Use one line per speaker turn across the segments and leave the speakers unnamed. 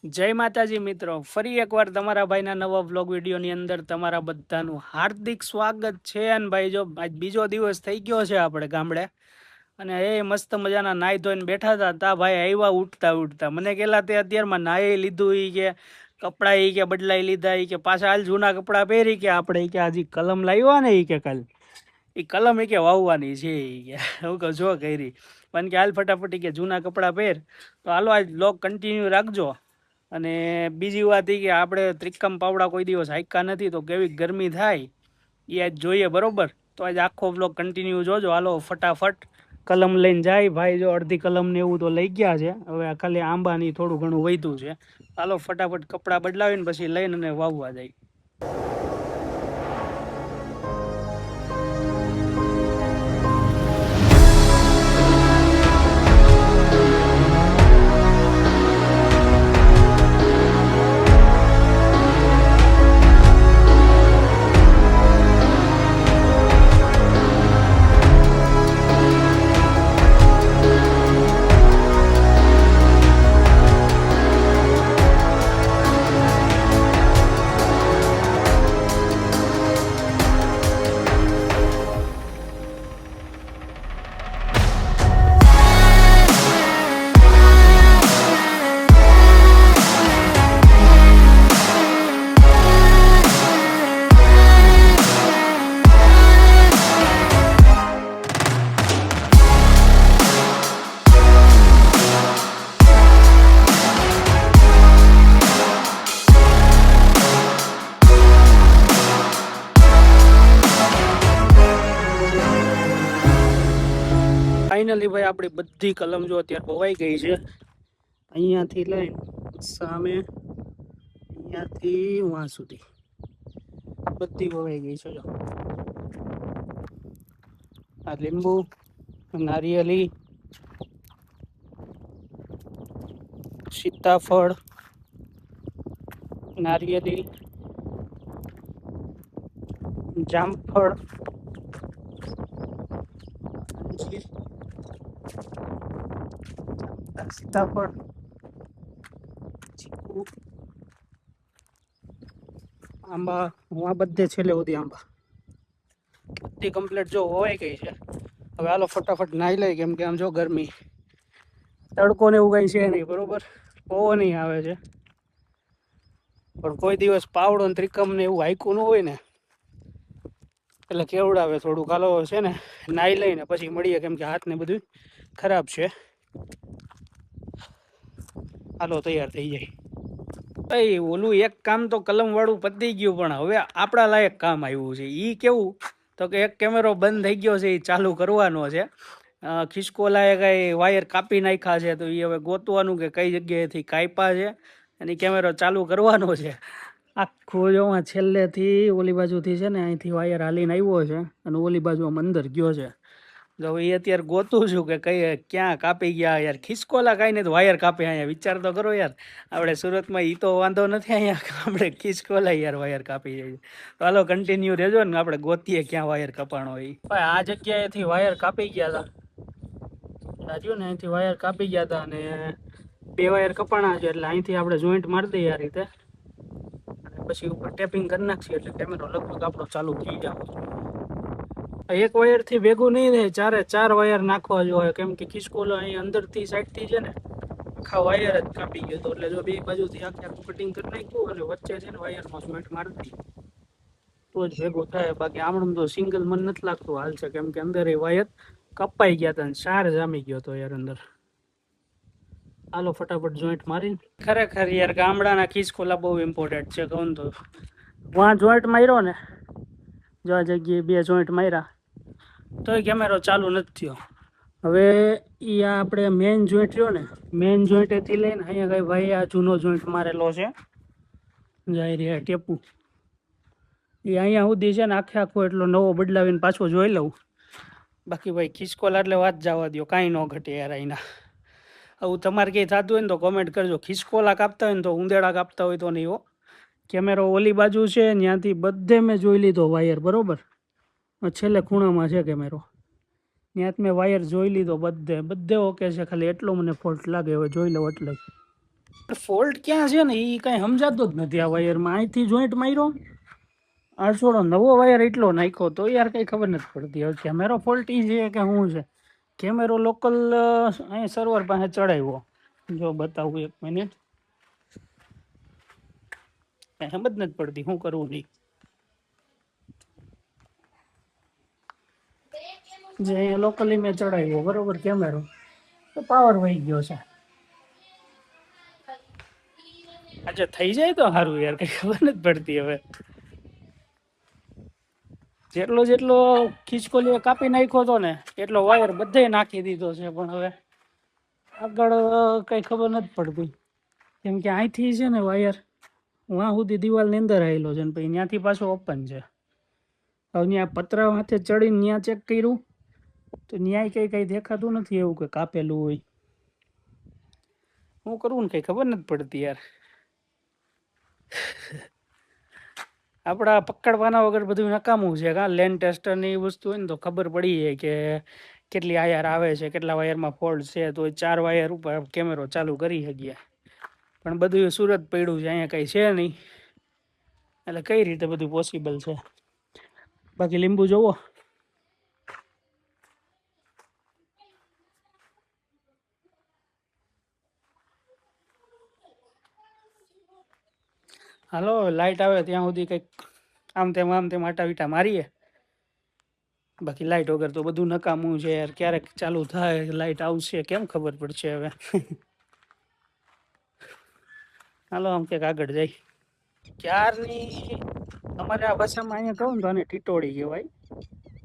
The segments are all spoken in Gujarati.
જય માતાજી મિત્રો, ફરી એકવાર તમારા ભાઈના નવા વ્લોગ વિડીયોની અંદર તમારા બધાનું હાર્દિક સ્વાગત છે. અને ભાઈ જો આજ બીજો દિવસ થઈ ગયો છે આપણે ગામડે, અને એ મસ્ત મજાના નાહી ધોઈને બેઠા હતા. તા ભાઈ આવ્યા ઉઠતા મને કહેલા તે અત્યારમાં નાહી લીધું એ કે કપડાં એ કે બદલાઈ લીધા એ કે પાછા હાલ જૂના કપડાં પહેરી કે આપણે એ કે હજી કલમ લાવ્યા ને એ કે કાલ એ કલમ એ કે વાવવાની છે એ કે હું કહું જો કરી પણ કે હાલ ફટાફટ કે જૂના કપડાં પહેર. તો હાલો આજ વ્લોગ કન્ટિન્યુ રાખજો. અને બીજી વાત એ કે આપણે ત્રિકમ પાવડા કોઈ દિવસ હાંક્યા નથી, તો કેવી ગરમી થાય એ આજ જોઈએ બરોબર. તો આજ આખો વ્લોગ કન્ટિન્યુ જોજો. હાલો ફટાફટ કલમ લઈને જાય ભાઈ. જો અડધી કલમ ને એવું તો લઈ ગયા છે, હવે ખાલી આંબાની થોડું ઘણું વધ્યું છે. હાલો ફટાફટ કપડાં બદલાવીને પછી લઈને અને વાવવા જાય. ફાઇનલી ભાઈ આપણી બધી કલમ જો અત્યારે વવાઈ ગઈ છે. અહીંયાથી લઈને સામે અહીંયાથી વાં સુધી બધી વવાઈ ગઈ છે. જો આ લીંબુ, નારિયેલી, સીતાફળ, નારિયેલી, જામફળ, સીતાફળ, ચીકુ, આંબા. હું આ બધે છેલ્લે સુધી આંબા બધી કમ્પ્લીટ જો હોવાઈ ગઈ છે. હવે હાલો ફટાફટ નાહી લઈ, કેમ કે આમ જો ગરમી, તડકો ને એવું કઈ છે નહીં બરોબર. પવન નહીં આવે છે, પણ કોઈ દિવસ પાવડો ને ત્રિકમ ને એવું હાઈકું ન હોય ને એટલે કેવડાવે થોડું. હાલો છે ને નાહી લઈને પછી મળીએ, કેમ કે હાથ ને બધું ખરાબ છે. હાલો તૈયાર થઈ જાય. ભાઈ ઓલું એક કામ તો કલમ વાળું પતી ગયું, પણ હવે આપણા લાયક કામ આવ્યું છે. એ કેવું તો કે એક કેમેરો બંધ થઈ ગયો છે, એ ચાલુ કરવાનો છે. ખિસકોલાએ કઈ વાયર કાપી નાખ્યા છે, તો એ હવે ગોતવાનું કે કઈ જગ્યાએથી કાપ્યા છે અને કેમેરો ચાલુ કરવાનો છે. આખું જો છેલ્લેથી ઓલી બાજુથી છે ને અહીંથી વાયર હાલીને આવ્યો છે અને ઓલી બાજુ આમ અંદર ગયો છે. તો એ અત્યારે ગોતું છું કે કઈ ક્યાં કાપી ગયા યાર. ખિસકોલા કાંઈ નહીં તો વાયર કાપે અહીંયા. વિચાર તો કરો યાર, આપણે સુરતમાં એ તો વાંધો નથી, અહીંયા આપણે ખિસકોલા યાર વાયર કાપી જાય. તો હાલો કન્ટિન્યુ રહેજો ને, આપણે ગોતીએ ક્યાં વાયર કપાણો હોય. ભાઈ આ જગ્યાએથી વાયર કાપી ગયા હતા, રહ્યું ને અહીંથી વાયર કાપી ગયા હતા અને 2 વાયર કપાણા છે. એટલે અહીંથી આપણે જોઈન્ટ મારી દઈએ આ રીતે અને પછી ઉપર ટેપિંગ કરી નાખીએ એટલે કેમેરો લગભગ આપણો ચાલુ થઈ જાય. એક વાયર થી ભેગું નહીં થાય, 4 વાયર નાખવા જોઈએ, કેમ કે ખિસકોલો અહીં અંદરથી સાઈડથી છે ને આખા વાયર જ કાપી ગયો હતો. એટલે જો બે બાજુથી આખું કટિંગ કરી નાખ્યું અને વચ્ચે છે ને વાયરમાં જોઈન્ટ મારી દઈએ તો જ ભેગું થાય. બાકી આમણું તો સિંગલ મન નથી લાગતું હાલ છે, કેમ કે અંદર એ વાયર કપાઈ ગયા હતા અને સાર જામી ગયો હતો યાર અંદર. હાલો ફટાફટ જોઈન્ટ મારીને. ખરેખર યાર ગામડાના ખિસકોલા બહુ ઇમ્પોર્ટન્ટ છે. કહું તો વાં જોઈન્ટ માર્યો ને, જો આ જગ્યાએ 2 જોઈન્ટ માર્યા તોય કેમેરો ચાલુ નથી થયો. હવે એ આપણે મેઇન જોઈન્ટ રહ્યો ને, મેઇન જોઈન્ટેથી લઈને અહીંયા કઈ ભાઈ આ જૂનો જોઈન્ટ મારેલો છે, જાય રહ્યા ટેપુ એ અહીંયા સુધી છે ને આખો એટલો નવો બદલાવીને પાછો જોઈ લઉં. બાકી ભાઈ ખિસકોલા એટલે વાત જવા દો, કાંઈ ન ઘટે યાર અહીંના. આવું તમારે ક્યાંય થતું હોય ને તો કોમેન્ટ કરજો. ખિસકોલા કાપતા હોય ને તો ઉંદેડા કાપતા હોય તો નહીં હો. કેમેરો ઓલી બાજુ છે, ત્યાંથી બધે મેં જોઈ લીધો વાયર બરોબર. છેલ્લે ખૂણામાં છે કેમેરો, ત્યાંથી મેં વાયર જોઈ લીધો બધે ઓકે છે. ખાલી એટલો મને ફોલ્ટ લાગે, હવે જોઈ લો એટલે ફોલ્ટ ક્યાં છે ને એ કઈ સમજાતો જ નથી. આ વાયરમાં અહીંથી જોઈન્ટ માર્યો, આ છોડો નવો વાયર એટલો નાખ્યો તો યાર કઈ ખબર નથી પડતી. હવે કેમેરો ફોલ્ટ ઈ છે કે શું છે? કેમેરો લોકલ અહીં સર્વર પાસે ચડાવ્યો, જો બતાવું 1 મિનિટ. કઈ સમજ નથી પડતી શું કરવું નહીં. જે અહીંયા લોકલી મેં ચડાવ્યો બરોબર કેમેરો, તો પાવર વહી ગયો છે. આજે થઈ જાય તો સારું યાર, કઈ ખબર નથી પડતી. હવે જેટલો જેટલો ખીચકોલીઓ કાપી નાખ્યો હતો ને એટલો વાયર બધે નાખી દીધો છે. પણ હવે આગળ કઈ ખબર નથી પડતી, કેમ કે અહીંથી છે ને વાયર વાં સુધી દિવાલની અંદર આવેલો છે ને પછી ત્યાંથી પાછો ઓપન છે. હવે ત્યાં પતરા માથે ચડીને ત્યાં ચેક કર્યું તો ન્યાય કઈ દેખાતું નથી એવું કે કાપેલું હોય. શું કરવું ને કઈ ખબર નથી પડતી યાર. આપણા પકડવાના વગર બધું નકામું છે. કા લેન્ડ ટેસ્ટરની વસ્તુ હોય ને તો ખબર પડી જાય કે કેટલી વાયર આવે છે, કેટલા વાયરમાં ફોલ્ટ છે. તો 4 વાયર ઉપર કેમેરો ચાલુ કરી શકીએ. પણ બધું સુરત પડ્યું છે, અહીંયા કંઈ છે નહીં. એટલે કઈ રીતે બધું પોસિબલ છે? બાકી લીંબુ જોવો, હાલો લાઇટ આવે ત્યાં સુધી કંઈક આમ તેમ આટા વીટા મારીએ. બાકી લાઇટ વગર તો બધું નકામું છે યાર. ક્યારેક ચાલુ થાય, લાઇટ આવશે કેમ ખબર પડશે હવે. હાલો આમ ક્યાંક આગળ જાય. ક્યારની અમારે આ ભાષામાં અહીંયા કહું ને તો આને ટીટોળી કહેવાય.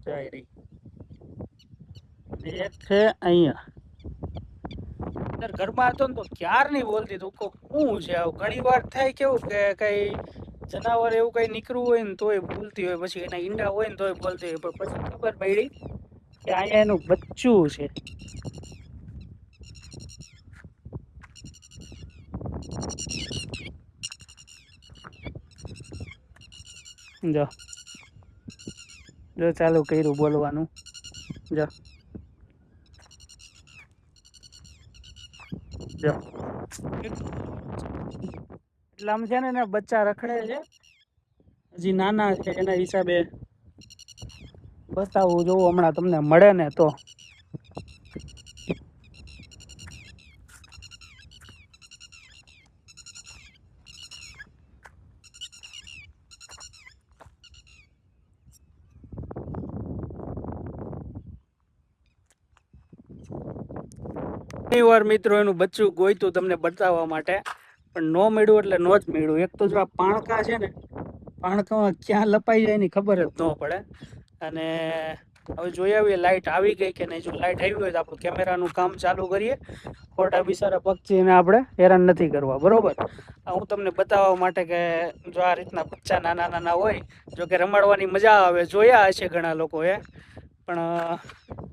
જાય રહી એક છે અહીંયા ઘરમાં હતો ને તો ક્યારની બોલતી તું શું છે આવું. ઘણી વાર થાય કેવું કે કઈ જનાવર એવું કઈ નીકળવું હોય ને તોય બોલતી હોય, પછી એના ઈંડા હોય ને તોય બોલતી હોય. પણ પછી ખબર પડી કે અહીંયા એનું બચ્ચું છે. જો જો ચાલુ કર્યું બોલવાનું. જો જો એટલે આમ છે ને બચ્ચા રખડે છે, હજી નાના છે, એના હિસાબે બતાવું. જોવું હમણાં તમને મળે ને તો. ઘણી વાર મિત્રો એનું બચ્ચું ગોઈતું તમને બતાવવા માટે, પણ ન મળ્યું એટલે નો જ મળ્યું. એક તો જો આ પાણકા છે ને, પાણકામાં ક્યાં લપાઈ જાય ની ખબર જ ન પડે. અને હવે જોઈ આવીએ લાઇટ આવી ગઈ કે નહીં. જો લાઇટ આવી હોય તો આપણું કેમેરાનું કામ ચાલુ કરીએ. ખોટા બિચારા પક્ષીને આપણે હેરાન નથી કરવા, બરોબર. હું તમને બતાવવા માટે કે જો આ રીતના બચ્ચા નાના નાના હોય, જો કે રમાડવાની મજા આવે, જોયા હશે ઘણા લોકોએ. પણ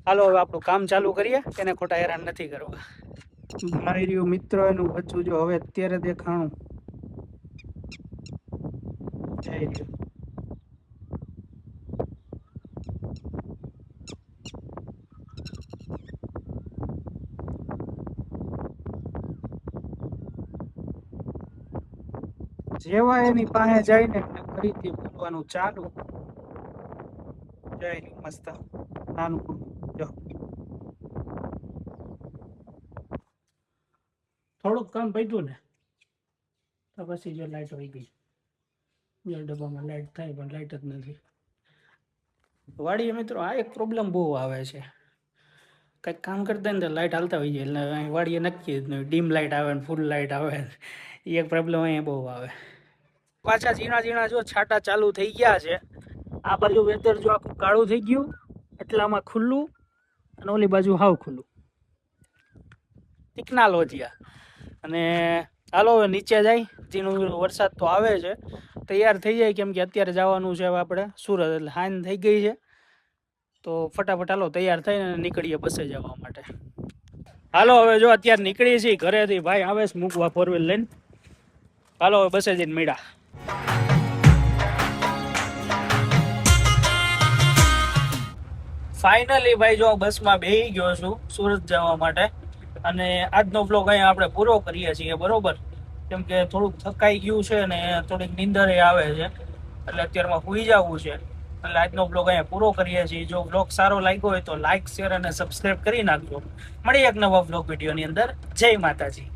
હાલો હવે આપણું કામ ચાલુ કરીએ, એને ખોટા હેરાન નથી કરવા. ભાઈ રહ્યું મિત્ર એનું બચ્ચું જો હવે અત્યારે દેખાણું જઈ રહ્યું. જેવા એની પાસે જાય ને ફરીથી બોલવાનું ચાલુ. જય મસ્ત નાનું જો થોડુંક કામ પડ્યું ને તો પછી જો લાઇટ વહી ગઈ. જો ડબ્બામાં લાઇટ થાય પણ લાઇટ જ નથી. વાડીએ મિત્રો આ એક પ્રોબ્લેમ બહુ આવે છે. કંઈક કામ કરતા ને તો લાઇટ હાલતા હોય જાય એટલે વાડીએ નક્કી જ નહીં. ડીમ લાઇટ આવે ને ફૂલ લાઇટ આવે, એ એક પ્રોબ્લેમ અહીંયા બહુ આવે. પાછા ઝીણા ઝીણા જો છાંટા ચાલુ થઈ ગયા છે. આ બાજુ વેધર જો આખું કાળું થઈ ગયું, એટલામાં ખુલ્લું, અને ઓલી બાજુ હાવ ખુલ્લું. ટેકનોલોજીયા. અને હાલો હવે નીચે જાય. ઝીણું વરસાદ તો આવે છે, તૈયાર થઈ જાય, કેમ કે અત્યારે જવાનું છે હવે આપણે સુરત. એટલે હાંજ થઈ ગઈ છે તો ફટાફટ હાલો તૈયાર થઈને નીકળીએ બસે જવા માટે. હાલો હવે જો અત્યારે નીકળીએ છીએ ઘરેથી. ભાઈ આવે છે મૂકવા 4 વ્હીલ લઈને. હાલો હવે બસે જઈને મળ્યા. ફાઇનલી ભાઈ જો બસમાં બેસી ગયો છું સુરત જવા માટે. અને આજનો બ્લોગ અહીંયા આપણે પૂરો કરીએ છીએ, બરોબર? કેમ કે થોડુંક થકાઈ ગયું છે ને થોડીક નીંદરે આવે છે, એટલે અત્યારમાં સૂઈ જવું છે. એટલે આજનો બ્લોગ અહીંયા પૂરો કરીએ છીએ. જો બ્લોગ સારો લાગ્યો હોય તો લાઇક, શેર અને સબસ્ક્રાઈબ કરી નાખજો. મળીએ એક નવા બ્લોગ વિડીયોની અંદર. જય માતાજી.